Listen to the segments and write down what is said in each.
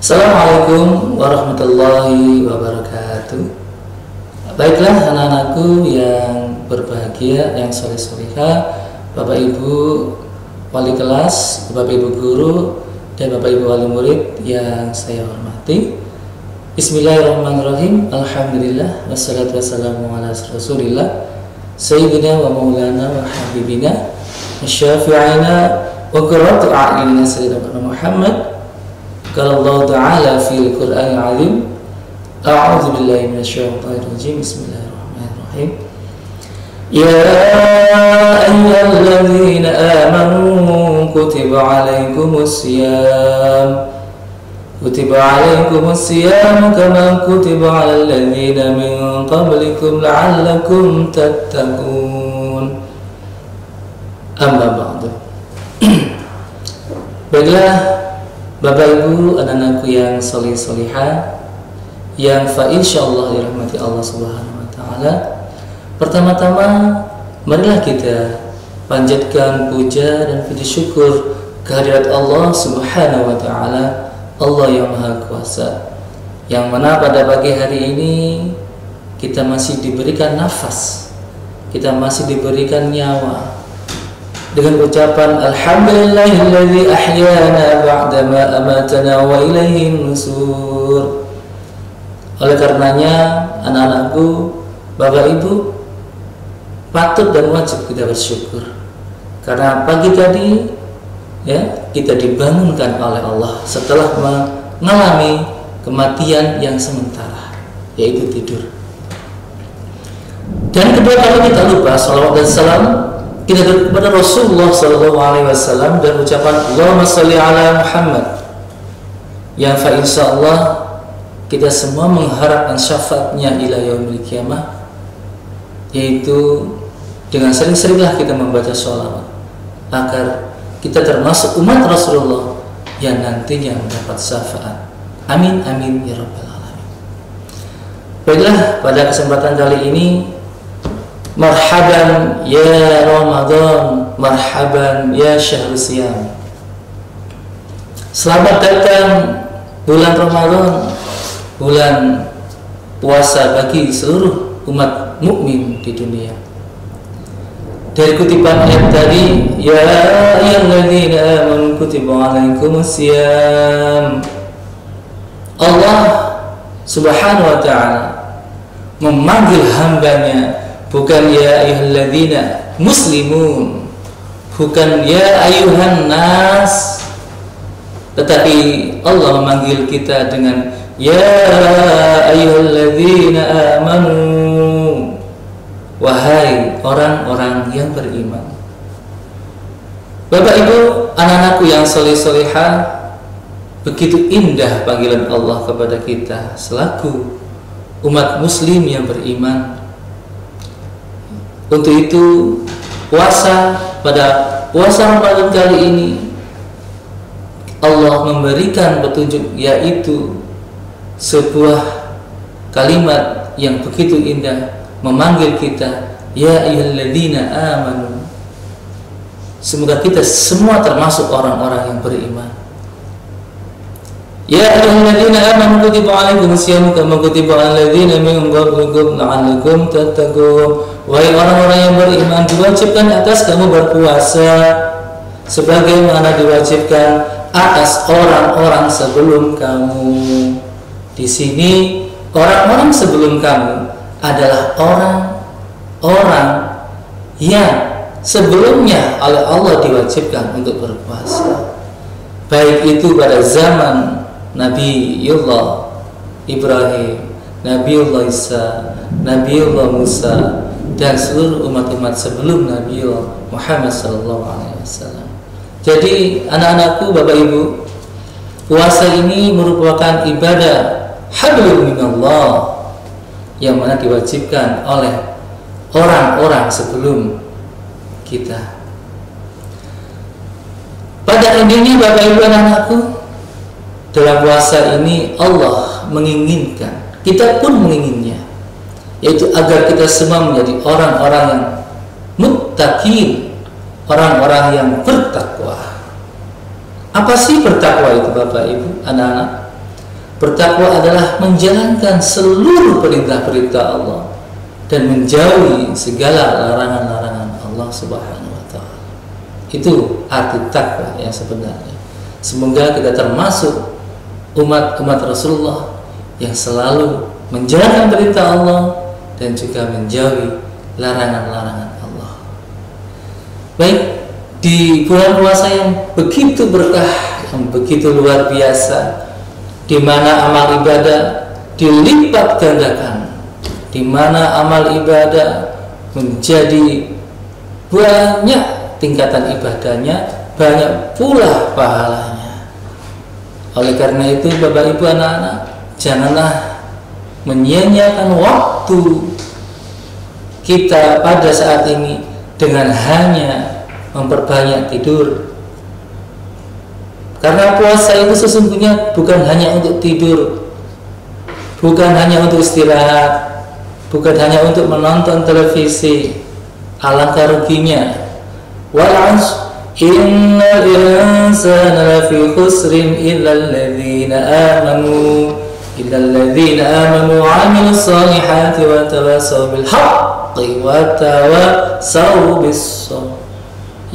Assalamualaikum warahmatullahi wabarakatuh. Baiklah anak-anakku yang berbahagia, yang soleh-solehah, Bapak Ibu wali kelas, Bapak Ibu guru, dan Bapak Ibu wali murid yang saya hormati. Bismillahirrahmanirrahim. Alhamdulillah wassalatu wassalamu ala rasulillah sayyidina wa maulana wa habibina wa syafi'ina wa qurratu a'yunina sayyidina Muhammad. Qala Allah Ta'ala fil Qur'anil 'Azim. A'udzu billahi minasyaitonir rajim. Bismillahirrahmanirrahim. Ya ayyuhalladzina amanu kutiba 'alaikumus shiyam kama kutiba 'alal ladzina min qablikum la'allakum tattaqun. Amma ba'du. Baiklah Bapak Ibu, anak-anakku yang soleh-solehah, yang insyaallah dirahmati Allah Subhanahu wa taala. Pertama-tama marilah kita panjatkan puja dan puji syukur kehadirat Allah Subhanahu wa taala, Allah yang Maha Kuasa, yang mana pada pagi hari ini kita masih diberikan nafas, kita masih diberikan nyawa, dengan ucapan alhamdulillahilladzi ahyana ba'dama amatana wa ilaihin nusur. Oleh karenanya anak-anakku, Bapak Ibu, patut dan wajib kita bersyukur karena pagi tadi kita dibangunkan oleh Allah setelah mengalami kematian yang sementara, yaitu tidur. Dan kedua kali kita lupa salawat dan salam kita kepada Rasulullah SAW dan ucapan Allahumma salli ala Muhammad, yang insyaallah kita semua mengharapkan syafaatnya ila yaumil qiyamah, yaitu dengan sering-seringlah kita membaca sholawat agar kita termasuk umat Rasulullah yang nantinya mendapat syafaat. Amin amin ya rabbal alamin. Baiklah, pada kesempatan kali ini, marhaban ya Ramadan, marhaban ya syahrul siyam. Selamat datang bulan Ramadan, bulan puasa bagi seluruh umat mukmin di dunia. Dari kutipan ayat tadi, ya ayyuhalladzina amanu kutiba 'alaikumus siyam, Allah Subhanahu wa ta'ala memanggil hambanya, bukan ya ayyuhalladzina muslimun, bukan ya ayyuhan nas, tetapi Allah memanggil kita dengan ya ayyuhalladzina amanu, wahai orang-orang yang beriman. Bapak Ibu, anak-anakku yang soleh-solehah, begitu indah panggilan Allah kepada kita selaku umat muslim yang beriman. Untuk itu pada puasa Ramadan kali ini Allah memberikan petunjuk, yaitu sebuah kalimat yang begitu indah, memanggil kita ya ayyuhalladzina amanu. Semoga kita semua termasuk orang-orang yang beriman. Ya ayyuhalladzina amanu kutiba 'alaikumus siyam kama kutiba 'alal ladzina min qablikum la'allakum tattaqun. Wahai orang-orang yang beriman, diwajibkan atas kamu berpuasa sebagaimana diwajibkan atas orang-orang sebelum kamu. Di sini orang-orang sebelum kamu adalah orang-orang yang sebelumnya oleh Allah diwajibkan untuk berpuasa, baik itu pada zaman Nabiullah Ibrahim, Nabiullah Isa, Nabiullah Musa, dan seluruh umat-umat sebelum Nabiullah Muhammad SAW. Jadi anak-anakku, Bapak Ibu, puasa ini merupakan ibadah hablum minallah yang mana diwajibkan oleh orang-orang sebelum kita. Pada intinya, Bapak Ibu, anak-anakku, dalam puasa ini Allah menginginkan, kita pun menginginnya, yaitu agar kita semua menjadi orang-orang yang muttaqin, orang-orang yang bertakwa. Apa sih bertakwa itu, Bapak Ibu, anak-anak? Bertakwa adalah menjalankan seluruh perintah-perintah Allah dan menjauhi segala larangan-larangan Allah Subhanahu wa taala. Itu arti takwa yang sebenarnya. Semoga kita termasuk umat-umat Rasulullah yang selalu menjalankan perintah Allah dan juga menjauhi larangan-larangan Allah. Baik, di bulan puasa yang begitu berkah, yang begitu luar biasa, di mana amal ibadah dilipat gandakan, di mana amal ibadah menjadi banyak tingkatan ibadahnya, banyak pula pahalanya. Oleh karena itu, Bapak Ibu anak-anak, janganlah menyia-nyiakan waktu kita pada saat ini dengan hanya memperbanyak tidur. Karena puasa itu sesungguhnya bukan hanya untuk tidur, bukan hanya untuk istirahat, bukan hanya untuk menonton televisi. Alangkah ruginya. Wal 'ashr innal insana lafi khusrin illal ladzina amanu wa 'amilus solihati wa tawassaw bil haqqi wa tawassaw bis sabr.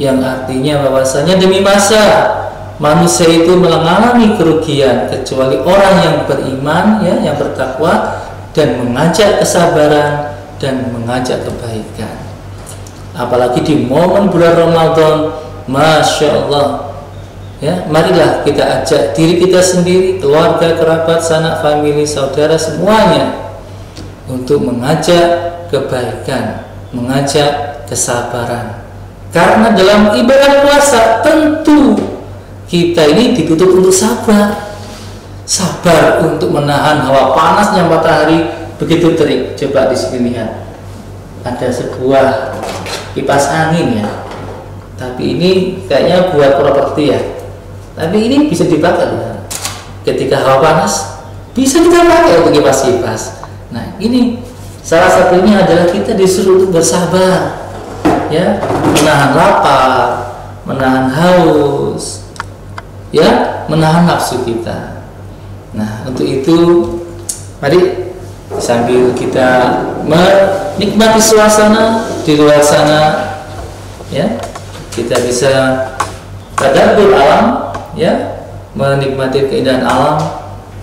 Yang artinya bahwasanya demi masa manusia itu mengalami kerugian kecuali orang yang beriman, ya, yang bertakwa dan mengajak kesabaran dan mengajak kebaikan. Apalagi di momen bulan Ramadan, Masya Allah, ya, marilah kita ajak diri kita sendiri, keluarga, kerabat, sanak, famili, saudara, semuanya untuk mengajak kebaikan, mengajak kesabaran. Karena dalam ibadah puasa tentu kita ini dituntut untuk sabar. Sabar untuk menahan hawa panasnya matahari begitu terik. Coba di sini lihat, ada sebuah kipas angin, ya. Tapi ini kayaknya buat properti, ya. Tapi ini bisa dipakai, ya. Ketika hawa panas bisa kita pakai untuk kipas-kipas. Nah, ini salah satunya adalah kita disuruh untuk bersabar, ya, menahan lapar, menahan haus, ya, menahan nafsu kita. Nah, untuk itu mari sambil kita menikmati suasana di luar sana, ya, kita bisa tadabbur alam, ya, menikmati keindahan alam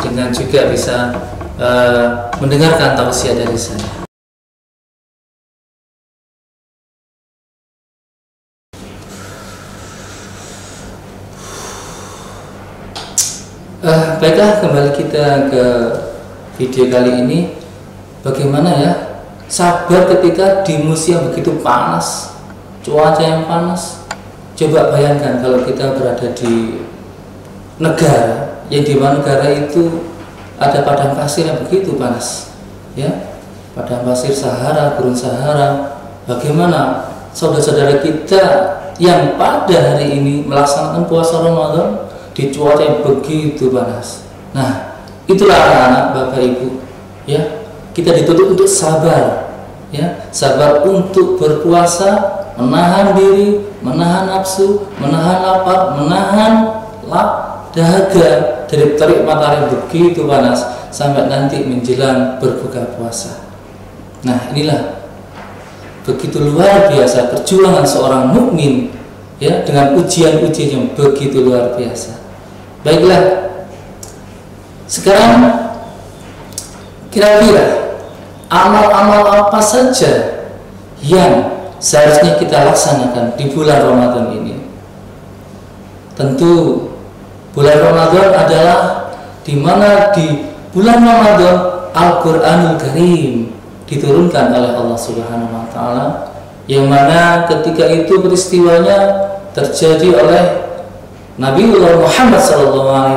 dengan juga bisa mendengarkan tausiah dari saya. Baiklah, kembali kita ke video kali ini. Bagaimana, ya, sabar ketika di musim yang begitu panas, cuaca yang panas. Coba bayangkan kalau kita berada di negara yang di mana negara itu ada padang pasir yang begitu panas, ya, padang pasir Sahara, gurun Sahara. Bagaimana saudara-saudara kita yang pada hari ini melaksanakan puasa Ramadan di cuaca yang begitu panas? Nah, itulah anak-anak, Bapak Ibu, ya, kita dituntut untuk sabar, ya, sabar untuk berpuasa, menahan diri, menahan nafsu, menahan lapar, menahan dahaga dari terik matahari yang begitu panas sampai nanti menjelang berbuka puasa. Nah, inilah begitu luar biasa perjuangan seorang mukmin, ya, dengan ujian-ujian yang begitu luar biasa. Baiklah, sekarang kira-kira amal-amal apa saja yang seharusnya kita laksanakan di bulan Ramadan ini? Tentu bulan Ramadan adalah di mana di bulan Ramadan Al-Qur'anul Karim diturunkan oleh Allah Subhanahu wa taala, yang mana ketika itu peristiwanya terjadi oleh Nabiullah Muhammad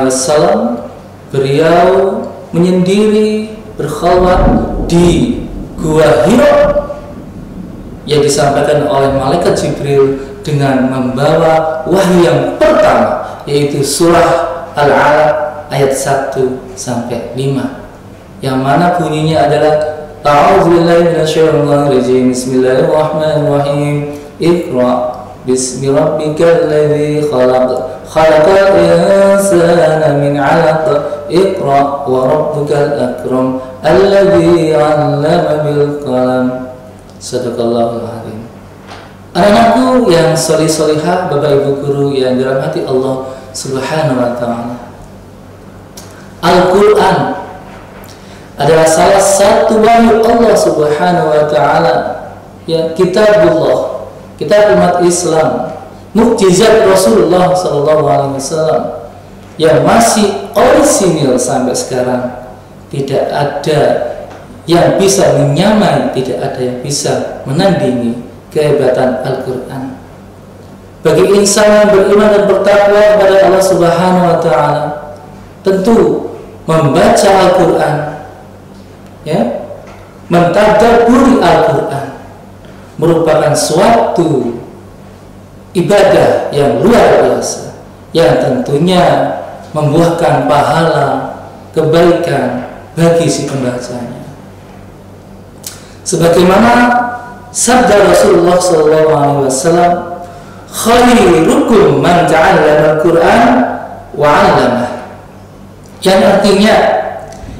SAW. Beliau menyendiri berkhalwat di Gua Hira yang disampaikan oleh malaikat Jibril dengan membawa wahyu yang pertama, yaitu surah Al-Alaq ayat 1 sampai 5, yang mana bunyinya adalah A'udzubillahi minasyaitonirrajim. Bismillahirrahmanirrahim. Iqra bismi rabbikal ladzi khalaq khalaqal insana min 'alaq, iqra wa rabbukal akram alladzi 'allama bil qalam. Sadaqallahul azim. Anak-anakku yang solih-solihah, Bapak Ibu guru yang dirahmati Allah Subhanahu wa taala. Al-Qur'an adalah salah satu wahyu Allah Subhanahu wa taala, ya, kitabullah, kitab umat Islam, mukjizat Rasulullah sallallahu alaihi wasallam yang masih orisinil sampai sekarang. Tidak ada yang bisa menyamai, tidak ada yang bisa menandingi kehebatan Al-Qur'an. Bagi insan yang beriman dan bertakwa kepada Allah Subhanahu wa taala, tentu membaca Al-Qur'an, ya, mentadabburi Al-Qur'an merupakan suatu ibadah yang luar biasa, yang tentunya membuahkan pahala kebaikan bagi si pembacanya. Sebagaimana sabda Rasulullah SAW, khairukum man ta'allama al-Qur'an wa 'allamah, yang artinya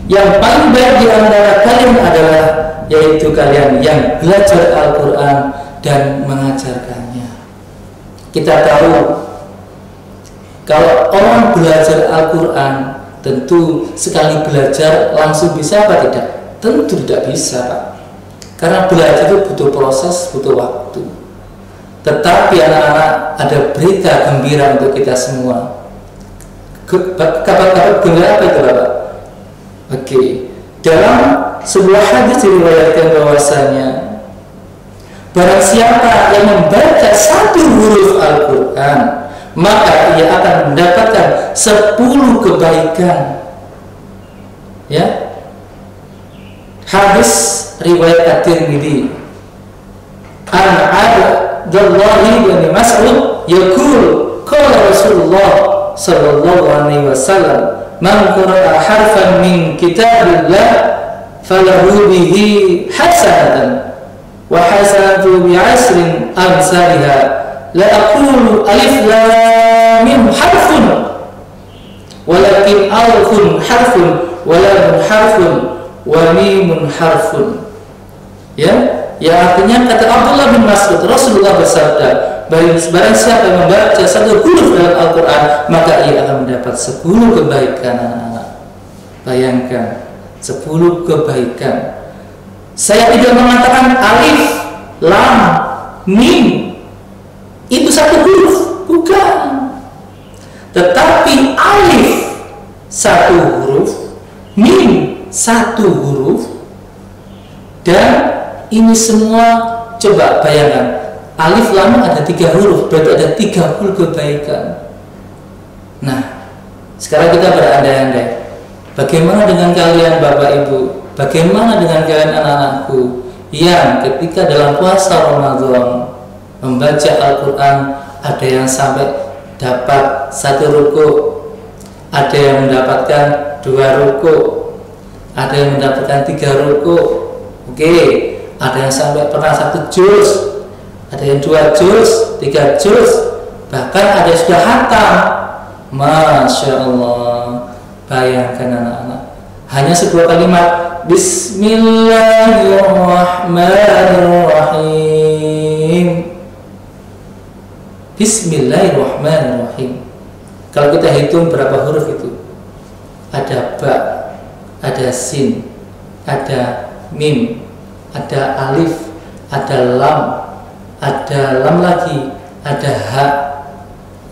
yang paling baik di antara kalian adalah yaitu kalian yang belajar Al-Qur'an dan mengajarkannya. Kita tahu kalau orang belajar Al-Qur'an tentu sekali belajar langsung bisa apa tidak? Tentu tidak bisa, Pak. Karena belajar itu butuh proses, butuh waktu. Tetapi anak-anak, ada berita gembira untuk kita semua. Kabar gembira apa itu, Bapak? Oke. Dalam sebuah hadis diriwayatkan bahwasanya barang siapa yang membaca satu huruf Al-Qur'an, maka ia akan mendapatkan 10 kebaikan. Ya. Hadis riwayat At-Tirmidzi. An Abdullah bin Mas'ud yaqul qala Rasulullah sallallahu alaihi wasallam, man qara'a harfan min kitabillah falahu bihi hasanatan wa hasanatu bi 'ashrin amsalha. La aqulu alif lam mim harfun walakin alfun harfun wa lam harfun wa mimun harfun. Ya, artinya kata Abdullah bin Mas'ud, Rasulullah bersabda, barang siapa yang membaca satu huruf dalam Al-Qur'an, maka ia akan mendapat 10 kebaikan, anak-anak. Bayangkan, 10 kebaikan. Saya tidak mengatakan alif, lam, mim itu satu huruf, bukan. Tetapi alif satu huruf, mim satu huruf, dan ini semua, coba bayangkan, alif lam ada 3 huruf, berarti ada 30 kebaikan. Nah, sekarang kita berandai-andai, bagaimana dengan kalian Bapak Ibu, bagaimana dengan kalian anak-anakku yang ketika dalam puasa Ramadan membaca Al-Quran, ada yang sampai dapat 1 ruku, ada yang mendapatkan 2 ruku, ada yang mendapatkan 3 ruku, oke. Ada yang sampai pernah 1 juz, ada yang 2 juz, 3 juz, bahkan ada yang sudah khatam. Masya Allah. Bayangkan anak-anak, hanya sebuah kalimat Bismillahirrahmanirrahim. Bismillahirrahmanirrahim. Kalau kita hitung berapa huruf itu? Ada ba, ada sin, ada mim, ada alif, ada lam lagi, ada ha,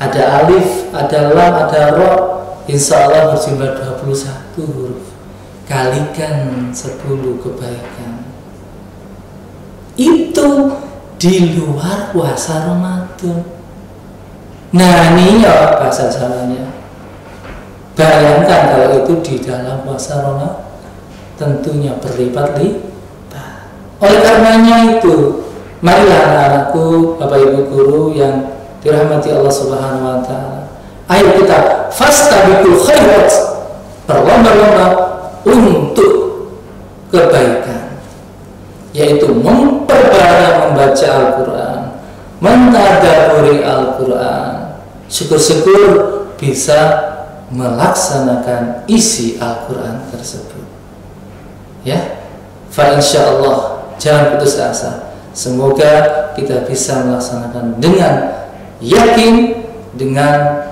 ada alif, ada lam, ada ro. Insya Allah berjumlah 21 huruf. Kalikan 10 kebaikan. Itu di luar puasa Ramadan. Nah, ini ya bahasa Jawanya. Bayangkan kalau itu di dalam puasa Ramadan, tentunya berlipat-lipat. Oleh karenanya itu, marilah anak-anakku, Bapak Ibu guru yang dirahmati Allah Subhanahu wa taala, ayo kita fastabiqul khairat, berlomba-lomba untuk kebaikan, yaitu memperbanyak membaca Al-Quran, mentadabburi Al-Quran, syukur-syukur bisa melaksanakan isi Al-Quran tersebut. Ya, fa insyaallah jangan putus asa. Semoga kita bisa melaksanakan dengan yakin, dengan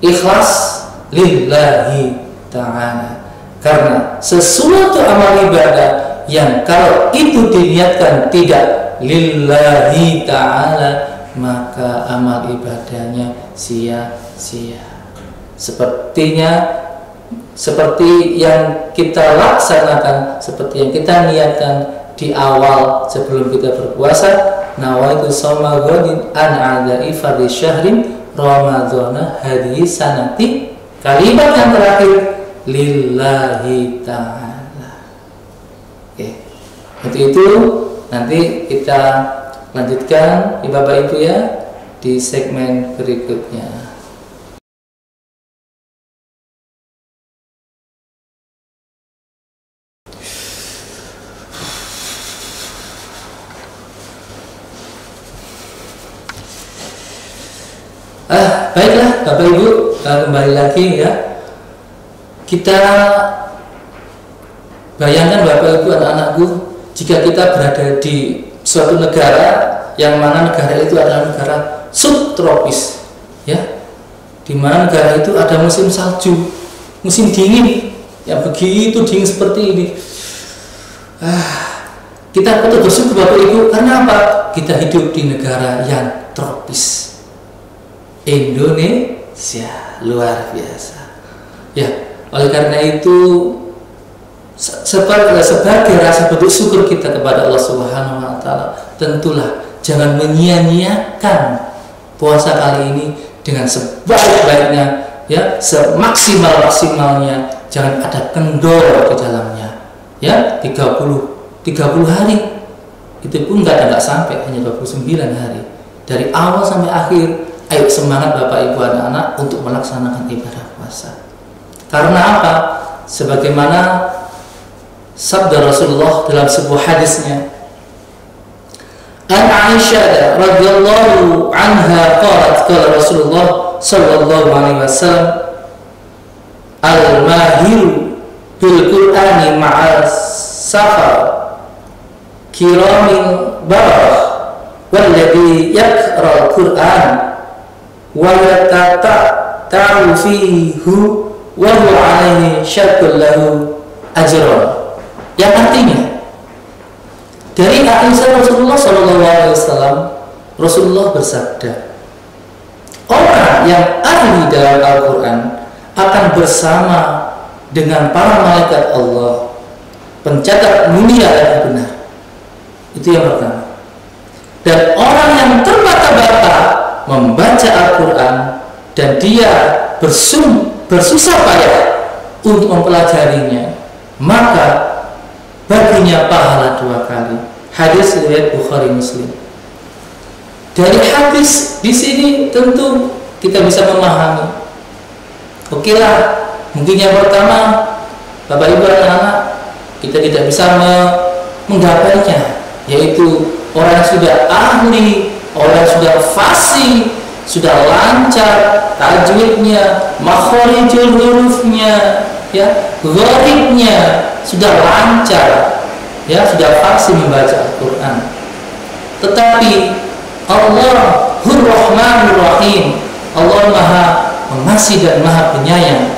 ikhlas lillahi ta'ala. Karena sesuatu amal ibadah yang kalau itu diniatkan tidak lillahi ta'ala, maka amal ibadahnya sia-sia. Seperti yang kita laksanakan, seperti yang kita niatkan di awal sebelum kita berpuasa, nawaitu shauma ghadin an adai fardhi syahrin ramadhana hadhihi sanati. Kalimat yang terakhir lillahi ta'ala. Oke. Untuk itu nanti kita lanjutkan Bapak Ibu ya di segmen berikutnya. Baiklah Bapak Ibu, kembali lagi ya. Kita bayangkan Bapak Ibu, anak-anakku, jika kita berada di suatu negara yang mana negara itu adalah negara subtropis, ya, di mana negara itu ada musim salju, musim dingin, yang begitu dingin seperti ini. Kita patut bersyukur Bapak Ibu, karena apa? Kita hidup di negara yang tropis. Indonesia luar biasa. Ya, oleh karena itu sebagai rasa bentuk syukur kita kepada Allah Subhanahu wa taala, tentulah jangan menyia-nyiakan puasa kali ini dengan sebaik-baiknya, ya, semaksimal-maksimalnya. Jangan ada kendor di dalamnya. Ya, 30 hari. Itu pun nggak sampai, hanya 29 hari. Dari awal sampai akhir. Ayo semangat Bapak Ibu anak-anak untuk melaksanakan ibadah puasa. Karena apa? Sebagaimana sabda Rasulullah dalam sebuah hadisnya, An Aisyah radhiyallahu anha qalat, qala Rasulullah sallallahu alaihi wasallam, al-mahiru bil Qur'ani ma'a safar kiramin barah walladhi yaqra al-Qur'an wa yatata fihi wa huwa alaihi syakul lahu ajran. Yang artinya dari Aisyah Rasulullah SAW, Rasulullah bersabda, orang yang ahli dalam Al-Quran akan bersama dengan para malaikat Allah, pencatat mulia dan benar. Itu yang pertama. Dan orang yang terbata-bata membaca Al-Quran dan dia bersusah payah untuk mempelajarinya, maka baginya pahala 2 kali. Hadis riwayat Bukhari Muslim. Dari hadis di sini tentu kita bisa memahami. Oke lah, mungkin yang pertama Bapak Ibu anak-anak, kita tidak bisa menggapainya, yaitu orang yang sudah ahli, orang yang sudah fasih, sudah lancar tajwidnya, makharijul hurufnya, ya, gharibnya sudah lancar, ya, sudah fasih membaca Al-Quran. Tetapi Allahur Rahmanur Rahim, Allah Maha Pengasih dan Maha Penyayang.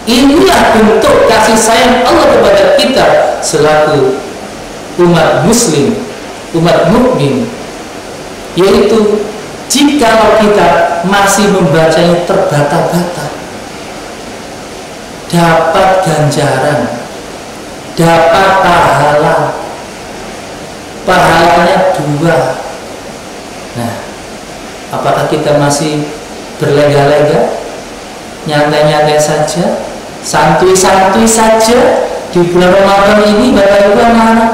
Inilah bentuk kasih sayang Allah kepada kita selaku umat muslim, umat mukmin, yaitu jika kita masih membacanya terbata-bata, dapat ganjaran, dapat pahalanya 2. Nah, apakah kita masih berlega-lega, nyantai-nyantai saja, santuy-santuy saja di bulan Ramadan ini, Bapak Ibu anak-anak?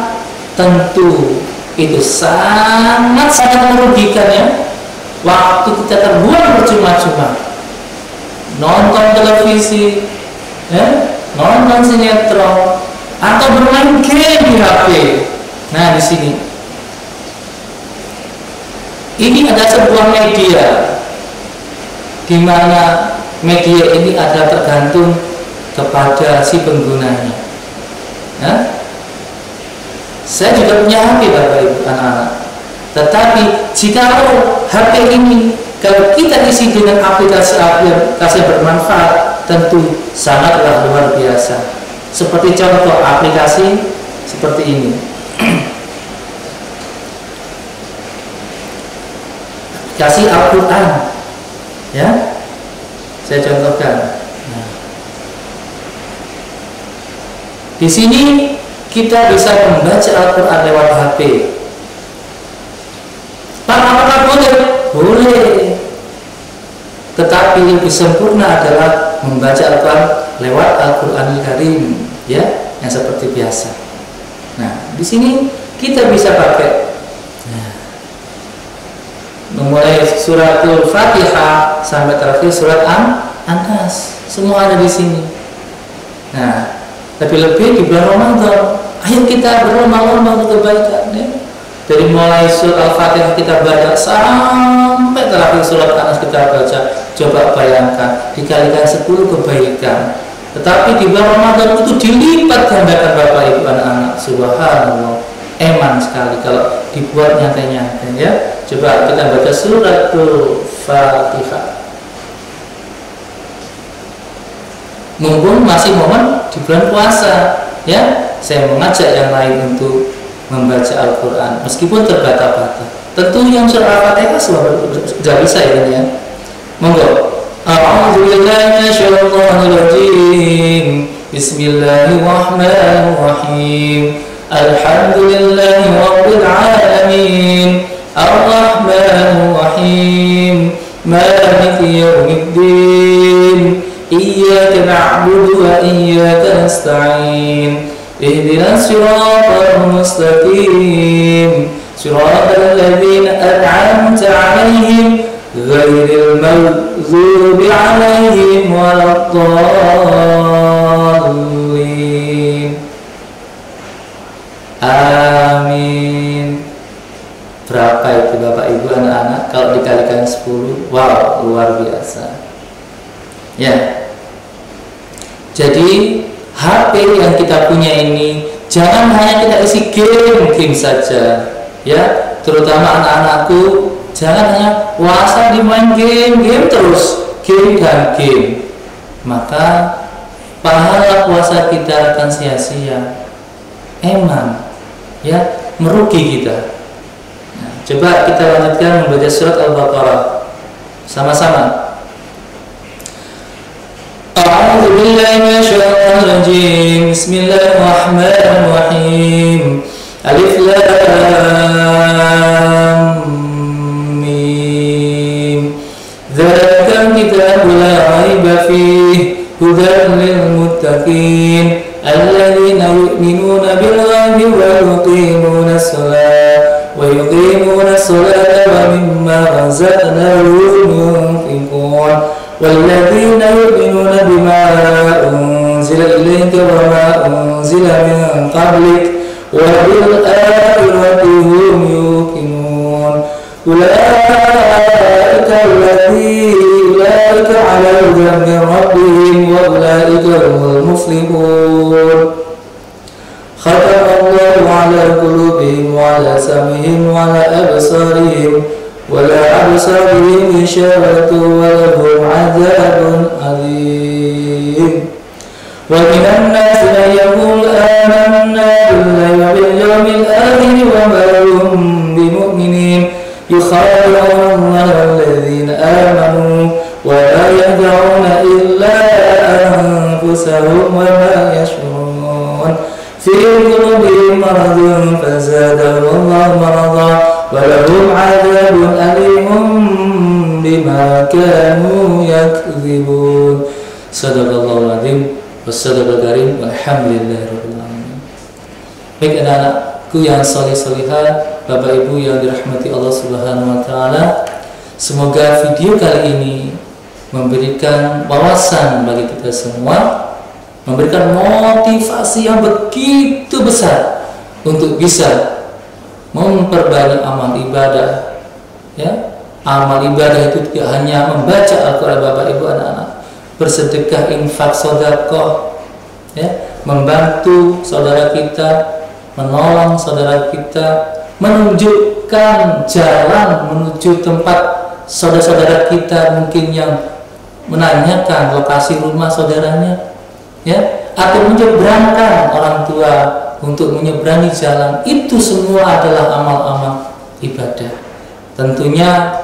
Tentu itu sangat-sangat merugikan, ya. Waktu kita terbuang percuma-cuma, nonton televisi, ya, nonton sinetron, atau bermain game di HP. Nah, di sini ini ada sebuah media di mana media ini ada tergantung kepada si penggunanya. Nah, saya juga punya HP Bapak Ibu anak-anak. Tetapi jika HP ini kalau kita isi dengan aplikasi-aplikasi yang bermanfaat, tentu sangatlah luar biasa. Seperti contoh aplikasi seperti ini. Aplikasi Al-Quran, ya, saya contohkan. Nah, di sini kita bisa membaca Al-Quran lewat HP. Pak, apakah boleh? Boleh. Tetapi yang lebih sempurna adalah membaca Al-Quran lewat Al-Quran Karim, ya, yang seperti biasa. Nah, di sini kita bisa pakai, memulai suratul Fatihah sampai terakhir surat An-Nas, semua ada di sini. Nah, lebih-lebih di bulan Ramadan, ayo kita berlomba-lomba untuk kebaikan, ya. Dari mulai surat Al-Fatihah kita baca sampai terakhir surat An-Nas kita baca. Coba bayangkan, dikalikan 10 kebaikan. Tetapi di bulan Ramadan itu dilipat gandakan Bapak Ibu anak-anak. Subhanallah, eman sekali kalau dibuat nyantai-nyantai, ya. Coba kita baca suratul Fatihah. Mumpung masih momen di bulan puasa, ya, saya mengajak yang lain untuk membaca Al-Quran meskipun terbata-bata. Tentu yang surah Al-Fatihah sudah bisa ini, ya. Monggo. A'udzubillahi minasyaitonirrajim. Bismillahirrahmanirrahim. Alhamdulillahi rabbil alamin. Ar-Rahmanir-Rahim. Maliki yaumiddin. Iyyaka na'budu wa iyyaka nasta'in. Ihdinas siratal mustaqim. Siratal ladzina an'amta 'alaihim ghairil maghdubi 'alaihim waladdallin. Amin. Berapa itu Bapak Ibu anak-anak kalau dikalikan 10? Wow, luar biasa. Ya. Jadi HP yang kita punya ini jangan hanya kita isi game saja, ya. Terutama anak-anakku, jangan hanya puasa dimain game terus, game dan game. Maka pahala puasa kita akan sia-sia. Emang, ya, merugi kita. Nah, coba kita lanjutkan membaca surat Al-Baqarah sama-sama. A'udzu billahi minasyaitonir rajim. Bismillahirrahmanirrahim. Alif Lam Mim. Dzalikal kitabu la raiba fihi hudan lil muttaqin alladzina yu'minuna bil ghaibi wa yuqimuna as-salata wa mimma razaqnahum yunfiqun. والذين يؤمنون بما أنزل إليك وما أنزل من قبلك وبالآخرة هم يوقنون أولئك على هدى من ربهم وأولئك هم المفلحون ختم الله على قلوبهم وعلى سمعهم وعلى أبصارهم ولا أبصارهم غشاوة ولهم عذاب أليم ومن الناس من يقول آمنا بالله وباليوم الآخر وما هم بمؤمنين يخادعون الله الذين آمنوا ولا يخدعون إلا أنفسهم وما يشعرون في قلوبهم مرض فزادهم الله مرضا ولهم عذاب أليم بما كانوا يكذبون. Sadaqallahul azim wassadaqal karim walhamdulillahirabbil alamin. Baik anak-anakku yang saleh-salehah, Bapak Ibu yang dirahmati Allah Subhanahu wa taala, semoga video kali ini memberikan wawasan bagi kita semua, memberikan motivasi yang begitu besar untuk bisa memperbanyak amal ibadah, ya, Amal ibadah itu tidak hanya membaca Al-Quran, Bapak Ibu anak-anak, bersedekah, infak, sedekah, ya, membantu saudara kita, menolong saudara kita, menunjukkan jalan menuju tempat saudara-saudara kita mungkin yang menanyakan lokasi rumah saudaranya, ya, atau menyeberangkan orang tua untuk menyeberangi jalan. Itu semua adalah amal-amal ibadah. Tentunya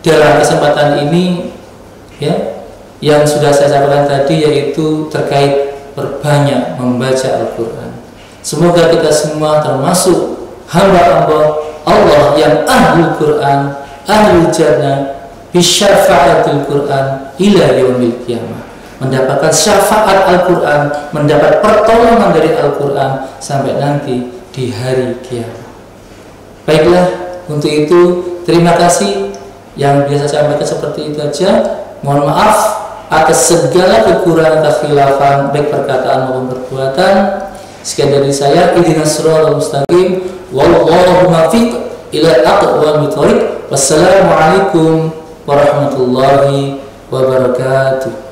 dalam kesempatan ini, ya, yang sudah saya sampaikan tadi yaitu terkait berbanyak membaca Al-Quran. Semoga kita semua termasuk hamba-hamba Allah yang ahlul Quran, ahlul jannah, bisyafa'atil Quran ila yaumil qiyamah, mendapatkan syafaat Al-Quran, mendapat pertolongan dari Al-Quran sampai nanti di hari kiamat. Baiklah, untuk itu terima kasih. Yang biasa saya sampaikan seperti itu aja. Mohon maaf atas segala kekurangan, kekhilafan baik perkataan maupun perbuatan. Sekian dari saya. Ihdinas siratal mustaqim. Wallahu muwaffiq ila aqwamit thoriq. Wassalamualaikum warahmatullahi wabarakatuh.